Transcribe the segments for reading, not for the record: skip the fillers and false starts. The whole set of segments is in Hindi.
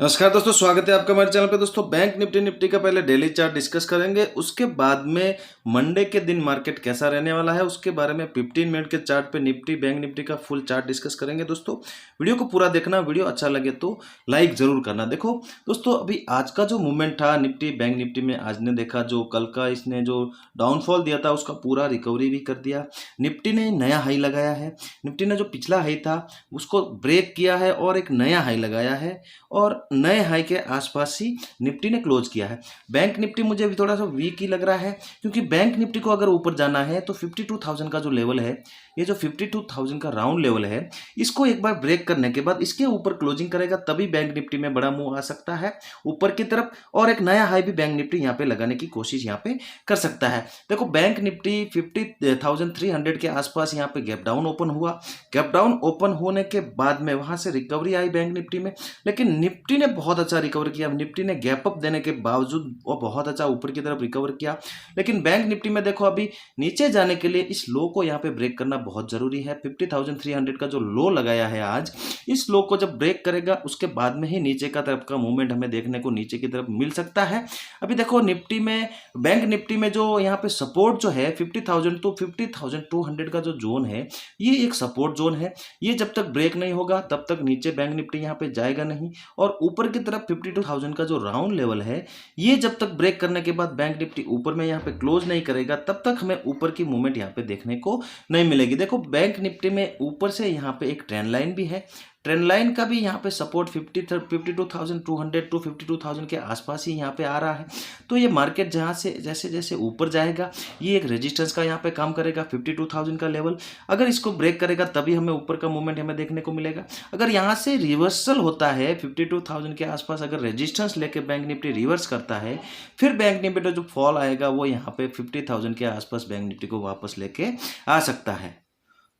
नमस्कार दोस्तों, स्वागत है आपका हमारे चैनल पे। दोस्तों, बैंक निफ्टी का पहले डेली चार्ट डिस्कस करेंगे, उसके बाद में मंडे के दिन मार्केट कैसा रहने वाला है उसके बारे में 15 मिनट के चार्ट पे बैंक निफ्टी का फुल चार्ट डिस्कस करेंगे। दोस्तों, वीडियो को पूरा देखना, वीडियो अच्छा लगे तो लाइक जरूर करना। देखो दोस्तों, अभी आज का जो मूवमेंट था बैंक निफ्टी में, आज ने देखा जो कल का इसने जो डाउनफॉल दिया था उसका पूरा रिकवरी भी कर दिया। निफ्टी ने नया हाई लगाया है। निफ्टी ने जो पिछला हाई था उसको ब्रेक किया है और एक नया हाई लगाया है और नए हाई के आसपास ही निफ्टी ने क्लोज किया है। बैंक निफ्टी मुझे अभी थोड़ा सा वीक ही लग रहा है, क्योंकि बैंक निफ्टी को अगर ऊपर जाना है तो 52,000 का जो लेवल है, ये जो 52,000 का राउंड लेवल है, इसको एक बार ब्रेक करने के बाद इसके ऊपर क्लोजिंग करेगा, तभी बैंक निफ्टी में बड़ा मूव आ सकता है ऊपर की तरफ, और एक नया हाई भी बैंक निफ्टी यहाँ पे लगाने की कोशिश यहाँ पे कर सकता है। देखो, बैंक निफ्टी 50,300 के आसपास यहाँ पे गैप डाउन ओपन हुआ। गैप डाउन ओपन होने के बाद में वहां से रिकवरी आई बैंक निफ्टी में, लेकिन निफ्टी ने बहुत अच्छा रिकवर किया। निफ्टी ने गैप अप देने के बावजूद वो बहुत अच्छा ऊपर की तरफ रिकवर किया। लेकिन बैंक निफ्टी में देखो, अभी नीचे जाने के लिए इस लो को यहाँ पे ब्रेक करना बहुत जरूरी है। 50,300 का जो लो लगाया है आज, इस लो को जब ब्रेक करेगा उसके बाद में ही नीचे का तरफ का मूवमेंट हमें देखने को नीचे की तरफ मिल सकता है। अभी देखो, निफ्टी में, बैंक निफ्टी में जो यहाँ पे सपोर्ट जो है 50,000 तो 50,200 का जो जोन है, ये एक सपोर्ट जोन है। ये जब तक ब्रेक नहीं होगा तब तक नीचे बैंक निफ्टी यहाँ पे जाएगा नहीं, और ऊपर की तरफ 52,000 का जो राउंड लेवल है, ये जब तक ब्रेक करने के बाद बैंक निफ्टी ऊपर में यहाँ पे क्लोज नहीं करेगा तब तक हमें ऊपर की मूवमेंट यहाँ पे देखने को नहीं मिलेगी। देखो, बैंक निफ्टी में ऊपर से यहाँ पे एक ट्रेंड लाइन भी है। ट्रेंड लाइन का भी यहाँ पे सपोर्ट 52,200 टू 52,000 के आसपास ही यहाँ पे आ रहा है। तो ये मार्केट जहाँ से जैसे जैसे ऊपर जाएगा, ये एक रेजिस्टेंस का यहाँ पे काम करेगा। 52,000 का लेवल अगर इसको ब्रेक करेगा तभी हमें ऊपर का मूवमेंट हमें देखने को मिलेगा। अगर यहाँ से रिवर्सल होता है 52,000 के आसपास, अगर रेजिस्टेंस लेके बैंक निफ्टी रिवर्स करता है, फिर बैंक निफ्टी जो फॉल आएगा वो यहाँ पे 50,000 के आसपास बैंक निफ्टी को वापस लेके आ सकता है।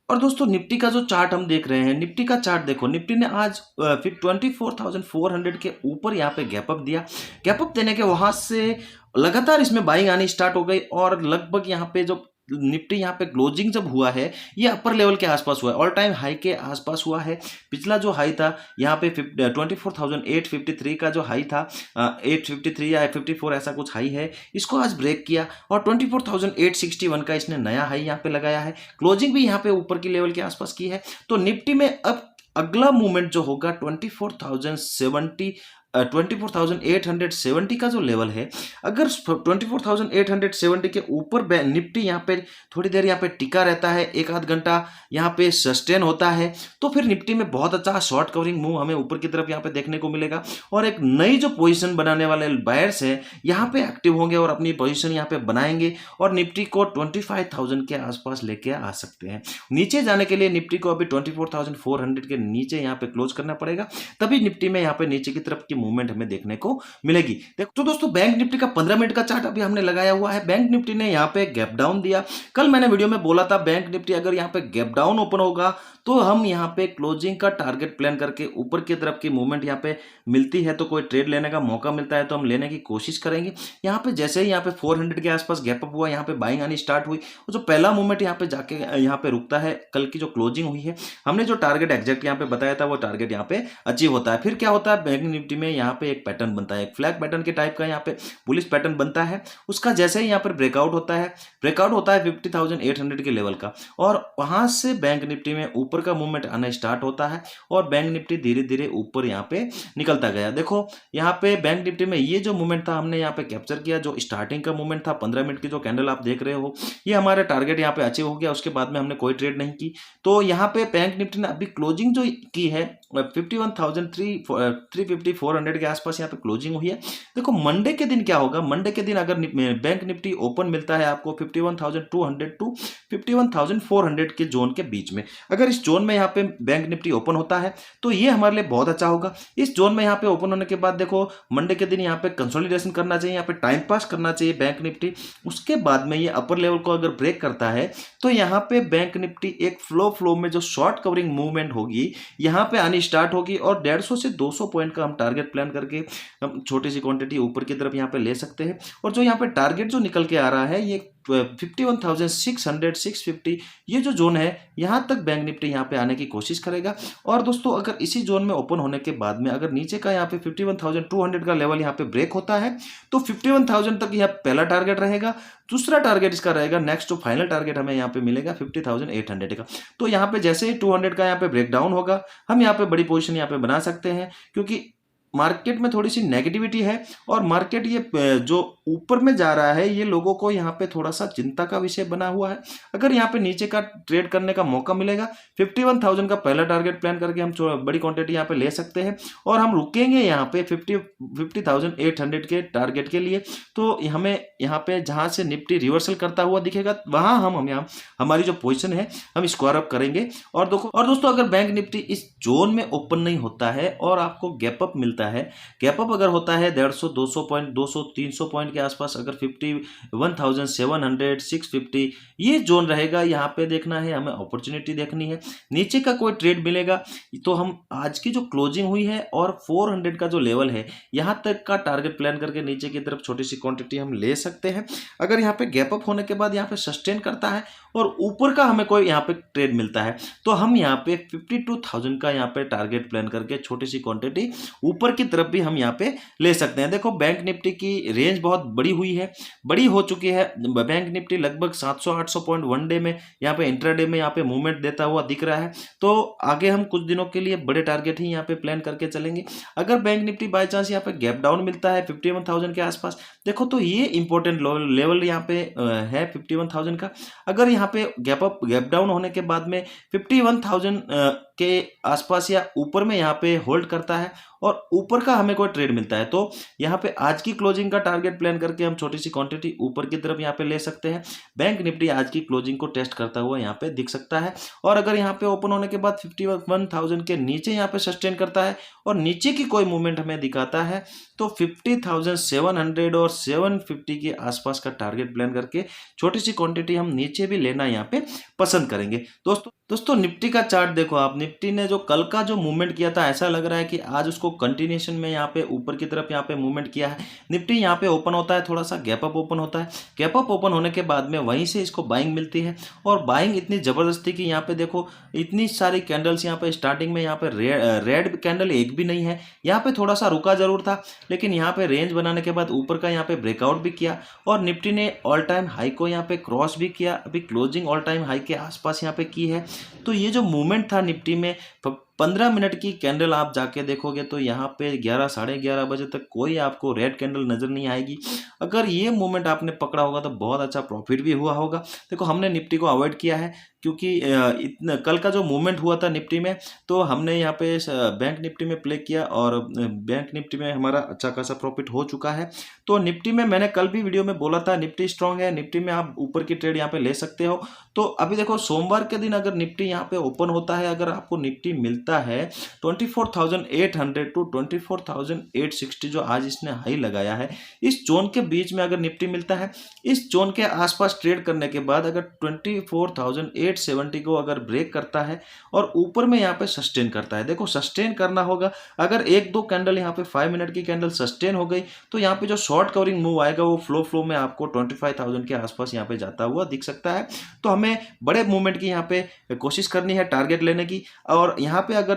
और दोस्तों, निफ्टी का जो चार्ट हम देख रहे हैं, निफ्टी का चार्ट देखो, निफ्टी ने आज फिर 24,400 के ऊपर यहाँ पे गैप अप दिया। गैप अप देने के वहां से लगातार इसमें बाइंग आनी स्टार्ट हो गई, और लगभग यहाँ पे जो निफ्टी यहाँ पे क्लोजिंग जब हुआ है, ये अपर लेवल के आसपास हुआ है, ऑल टाइम हाई के आसपास हुआ है। पिछला जो हाई था यहाँ पे 24,853 का जो हाई था, 853 या 54 ऐसा कुछ हाई है, इसको आज ब्रेक किया, और 24,861 का इसने नया हाई यहाँ पे लगाया है। क्लोजिंग भी यहाँ पे ऊपर की लेवल के आसपास की है। तो निफ्टी में अब अगला मूवमेंट जो होगा 24,870 का जो लेवल है, अगर 24,870 के ऊपर निफ्टी यहाँ पे थोड़ी देर यहाँ पे टिका रहता है, एक आध घंटा यहाँ पे सस्टेन होता है, तो फिर निफ्टी में बहुत अच्छा शॉर्ट कवरिंग मूव हमें ऊपर की तरफ यहाँ पे देखने को मिलेगा, और एक नई जो पोजीशन बनाने वाले बायर्स हैं यहाँ पे एक्टिव होंगे और अपनी पोजीशन यहाँ पे बनाएंगे, और निफ्टी को 25,000 के आसपास लेके आ सकते हैं। नीचे जाने के लिए निफ्टी को अभी 24,400 के नीचे यहाँ पे क्लोज करना पड़ेगा, तभी निफ्टी में यहाँ पे नीचे की तरफ की मूवमेंट हमें देखने को मिलेगी। देखो तो दोस्तों, बैंक निफ्टी का 15 मिनट का चार्ट अभी हमने लगाया हुआ है। बैंक निफ्टी ने यहाँ पे गैप डाउन दिया। कल मैंने वीडियो में बोला था, बैंक निफ्टी अगर यहाँ पे गैप डाउन ओपन होगा तो हम यहाँ पे क्लोजिंग का टारगेट प्लान करके ऊपर की तरफ की मूवमेंट यहाँ पे मिलती है तो कोई ट्रेड लेने का मौका मिलता है तो हम लेने की कोशिश करेंगे। यहाँ पे जैसे ही यहाँ पे 400 के आसपास गैप अप हुआ, यहाँ पे बाइंग आनी स्टार्ट हुई, और जो पहला मूवमेंट यहाँ पे जाके यहाँ पे रुकता है, कल की जो क्लोजिंग हुई है, हमने जो टारगेट एग्जैक्ट यहाँ पे बताया था वो टारगेट यहाँ पे अचीव होता है। फिर क्या होता है, बैंक निफ्टी में यहाँ पे एक पैटर्न बनता है, एक फ्लैग पैटर्न के टाइप का यहाँ पे बुलिश पैटर्न बनता है। उसका जैसे ही यहाँ पर ब्रेकआउट होता है 50,800 के लेवल का, और वहां से बैंक निफ्टी में ऊपर का मूवमेंट आना स्टार्ट होता है, और बैंक निफ्टी धीरे धीरे ऊपर यहाँ पे निकलता गया। देखो, यहाँ पे बैंक निफ्टी में ये जो मूवमेंट था हमने यहाँ पे कैप्चर किया, जो स्टार्टिंग का मूवमेंट था 15 मिनट की जो कैंडल आप देख रहे हो, ये हमारा टारगेट यहाँ पे अचीव हो गया। उसके बाद में हमने कोई ट्रेड नहीं की। तो यहाँ पे बैंक निफ्टी ने अभी क्लोजिंग जो की है 51,350 400 के आसपास यहाँ पे क्लोजिंग हुई है। देखो, मंडे के दिन क्या होगा, मंडे के दिन अगर बैंक निफ्टी ओपन मिलता है आपको 51,200 टू 51,400 के जोन के बीच में, अगर इस जोन में यहाँ पे बैंक निफ्टी ओपन होता है तो ये हमारे लिए बहुत अच्छा होगा। इस जोन में यहाँ पे ओपन होने के बाद देखो, मंडे के दिन यहाँ पे कंसोलिडेशन करना चाहिए, यहाँ पे टाइम पास करना चाहिए बैंक निफ्टी। उसके बाद में ये अपर लेवल को अगर ब्रेक करता है तो यहाँ पे बैंक निफ्टी एक फ्लो में जो शॉर्ट कवरिंग मूवमेंट होगी यहाँ पे आनी स्टार्ट होगी, और 150 से 200 पॉइंट का हम टारगेट प्लान करके हम छोटी सी क्वांटिटी ऊपर की तरफ यहाँ पे ले सकते हैं। और जो यहाँ पे टारगेट जो निकल के आ रहा है, ये 51,600 650 ये जो जोन है यहाँ तक बैंक निफ्टी यहाँ पे आने की कोशिश करेगा। और दोस्तों अगर इसी जोन में ओपन होने के बाद में अगर नीचे का यहाँ पे 51,200 का लेवल यहाँ पे ब्रेक होता है तो 51,000 तक यह पहला टारगेट रहेगा। दूसरा टारगेट इसका रहेगा नेक्स्ट जो फाइनल टारगेट हमें यहाँ पे मिलेगा 50,800 का। तो यहाँ पे जैसे ही 200 का यहाँ पे ब्रेक डाउन होगा हम यहाँ पे बड़ी पोजीशन यहाँ पे बना सकते हैं, क्योंकि मार्केट में थोड़ी सी नेगेटिविटी है और मार्केट ये जो ऊपर में जा रहा है ये लोगों को यहाँ पे थोड़ा सा चिंता का विषय बना हुआ है। अगर यहाँ पे नीचे का ट्रेड करने का मौका मिलेगा 51,000 का पहला टारगेट प्लान करके हम बड़ी क्वांटिटी यहाँ पे ले सकते हैं और हम रुकेंगे यहाँ पे 50,800 के टारगेट के लिए। तो हमें यहाँ पे जहाँ से निफ्टी रिवर्सल करता हुआ दिखेगा वहाँ हम यहाँ हमारी जो पोजिशन है हम स्क्वायर अप करेंगे। और दोस्तों अगर बैंक निफ्टी इस जोन में ओपन नहीं होता है और आपको गैप अप मिलता है, गैप अप अगर होता है 150 200 पॉइंट 200 300 पॉइंट के आसपास, अगर 51,700 650 ये जोन रहेगा, यहाँ पे देखना है हमें, अपॉर्चुनिटी देखनी है। नीचे का कोई ट्रेड मिलेगा तो हम आज की जो क्लोजिंग हुई है और 400 का जो लेवल है यहाँ तक का टारगेट प्लान करके नीचे की तरफ छोटी सी क्वांटिटी हम ले सकते हैं। अगर यहाँ पे गैप अप होने के बाद यहाँ पे सस्टेन करता है और ऊपर का हमें कोई यहाँ पे ट्रेड मिलता है तो हम यहाँ पे 52,000 का यहाँ पे टारगेट प्लान करके छोटी सी क्वांटिटी ऊपर की तरफ भी हम यहाँ पे ले सकते हैं। देखो बैंक निफ्टी की रेंज बहुत बड़ी हुई है, बड़ी हो चुकी है। बैंक निफ्टी लगभग 700-800 पॉइंट वन डे में यहाँ पे इंट्राडे में यहाँ पे मूवमेंट देता हुआ दिख रहा है। तो आगे हम कुछ दिनों के लिए बड़े टारगेट ही यहाँ पे प्लान करके चलेंगे। अगर बैंक निफ्टी बाय चांस यहाँ पे गैप डाउन मिलता है 51,000 के आसपास, देखो तो ये इंपॉर्टेंट लेवल यहाँ पे है 51,000 का। अगर यहाँ पे गैप डाउन होने के बाद में 51,000 के आसपास या ऊपर में यहाँ पे होल्ड करता है और ऊपर का हमें कोई ट्रेड मिलता है तो यहाँ पे आज की क्लोजिंग का टारगेट प्लान करके हम छोटी सी क्वांटिटी ऊपर की तरफ यहाँ पे ले सकते हैं। बैंक निफ्टी आज की क्लोजिंग को टेस्ट करता हुआ यहाँ पे दिख सकता है। और अगर यहाँ पे ओपन होने के बाद 51,000 के नीचे यहाँ पे सस्टेन करता है और नीचे की कोई मूवमेंट हमें दिखाता है तो 50,700 और 750 के आसपास का टारगेट प्लान करके छोटी सी क्वांटिटी हम नीचे भी लेना यहाँ पे पसंद करेंगे। दोस्तों निफ्टी का चार्ट देखो आप, निफ्टी ने जो कल का जो मूवमेंट किया था ऐसा लग रहा है कि आज उसको कंटिन्यूएशन में यहाँ पे ऊपर की तरफ यहाँ पे मूवमेंट किया है। निफ्टी यहाँ पे ओपन होता है, थोड़ा सा गैप अप ओपन होता है, गैप अप ओपन होने के बाद में वहीं से इसको बाइंग मिलती है और बाइंग इतनी जबरदस्ती की यहाँ पे देखो इतनी सारी कैंडल्स यहाँ पे स्टार्टिंग में यहाँ पे रेड कैंडल एक भी नहीं है। यहाँ पे थोड़ा सा रुका जरूर था लेकिन यहाँ पे रेंज बनाने के बाद ऊपर का यहाँ पे ब्रेकआउट भी किया और निफ्टी ने ऑल टाइम हाई को यहाँ पे क्रॉस भी किया। अभी क्लोजिंग ऑल टाइम हाई के आसपास यहाँ पे की है। तो ये जो मूवमेंट था निफ्टी में 15 मिनट की कैंडल आप जाके देखोगे तो यहाँ पे 11 साढ़े 11 बजे तक कोई आपको रेड कैंडल नज़र नहीं आएगी। अगर ये मूवमेंट आपने पकड़ा होगा तो बहुत अच्छा प्रॉफिट भी हुआ होगा। देखो हमने निफ्टी को अवॉइड किया है क्योंकि इतना कल का जो मूवमेंट हुआ था निफ्टी में तो हमने यहाँ पे बैंक निफ्टी में प्ले किया और बैंक निफ्टी में हमारा अच्छा खासा प्रॉफिट हो चुका है। तो निफ्टी में मैंने कल भी वीडियो में बोला था निफ्टी स्ट्रांग है, निफ्टी में आप ऊपर की ट्रेड यहाँ पे ले सकते हो। तो अभी देखो सोमवार के दिन अगर निफ्टी यहाँ पे ओपन होता है, अगर आपको निफ्टी मिलता है 24,800 टू 24,860 जो आज इसने हाई लगाया है, इस जोन के बीच में अगर निफ्टी मिलता है, इस जोन के आसपास ट्रेड करने के बाद अगर 24,870 को अगर ब्रेक करता है और ऊपर में यहाँ पे सस्टेन करता है, देखो सस्टेन करना होगा। अगर एक दो कैंडल यहाँ पे 5 मिनट की कैंडल सस्टेन हो गई तो यहाँ पे जो शॉर्ट कवरिंग मूव आएगा वो फ्लो में आपको 25,000 के आसपास यहाँ पे जाता हुआ दिख सकता है। तो हमें बड़े मूवमेंट की यहाँ पे कोशिश करनी है टारगेट लेने की। और यहाँ पे अगर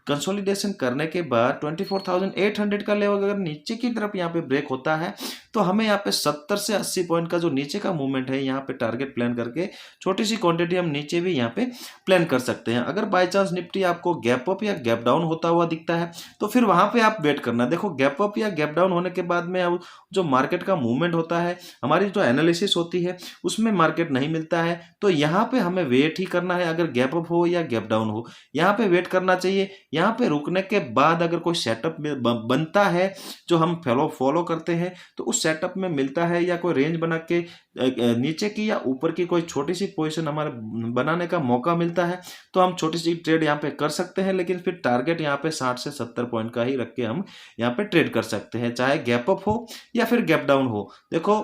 कंसोलिडेशन करने के बाद 24,800 का लेवल अगर नीचे की तरफ यहाँ पे ब्रेक होता है तो हमें यहाँ पे 70 से 80 पॉइंट का जो नीचे का मूवमेंट है यहाँ पे टारगेट प्लान करके छोटी सी क्वांटिटी हम नीचे भी यहाँ पे प्लान कर सकते हैं। अगर बाय चांस निफ्टी आपको गैप अप या गैप डाउन होता हुआ दिखता है तो फिर वहां पे आप वेट करना। देखो गैप अप या गैप डाउन होने के बाद में अब जो मार्केट का मूवमेंट होता है, हमारी जो एनालिसिस होती है उसमें मार्केट नहीं मिलता है तो यहाँ पे हमें वेट ही करना है। अगर गैप अप हो या गैप डाउन हो यहाँ पे वेट करना चाहिए। यहाँ पे रुकने के बाद अगर कोई सेटअप बनता है जो हम फॉलो करते हैं तो उस सेटअप में मिलता है या कोई रेंज बना के नीचे की या ऊपर की कोई छोटी सी पोजीशन हमारे बनाने का मौका मिलता है तो हम छोटी सी ट्रेड यहाँ पे कर सकते हैं। लेकिन फिर टारगेट यहाँ पे 60 से 70 पॉइंट का ही रख के हम यहाँ पे ट्रेड कर सकते हैं, चाहे गैप अप हो या फिर गैप डाउन हो। देखो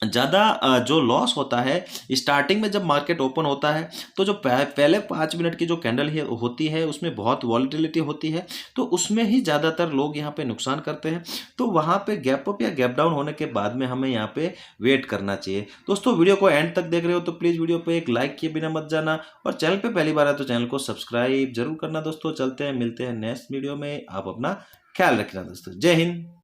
ज़्यादा जो लॉस होता है स्टार्टिंग में जब मार्केट ओपन होता है, तो जो पहले 5 मिनट की जो कैंडल है होती है उसमें बहुत वॉलीटिलिटी होती है, तो उसमें ही ज़्यादातर लोग यहाँ पे नुकसान करते हैं। तो वहाँ पे गैप अप या गैप डाउन होने के बाद में हमें यहाँ पे वेट करना चाहिए। दोस्तों वीडियो को एंड तक देख रहे हो तो प्लीज़ वीडियो पे एक लाइक किए बिना मत जाना, और चैनल पे पहली बार है तो चैनल को सब्सक्राइब जरूर करना। दोस्तों चलते हैं, मिलते हैं नेक्स्ट वीडियो में। आप अपना ख्याल रखना दोस्तों। जय हिंद।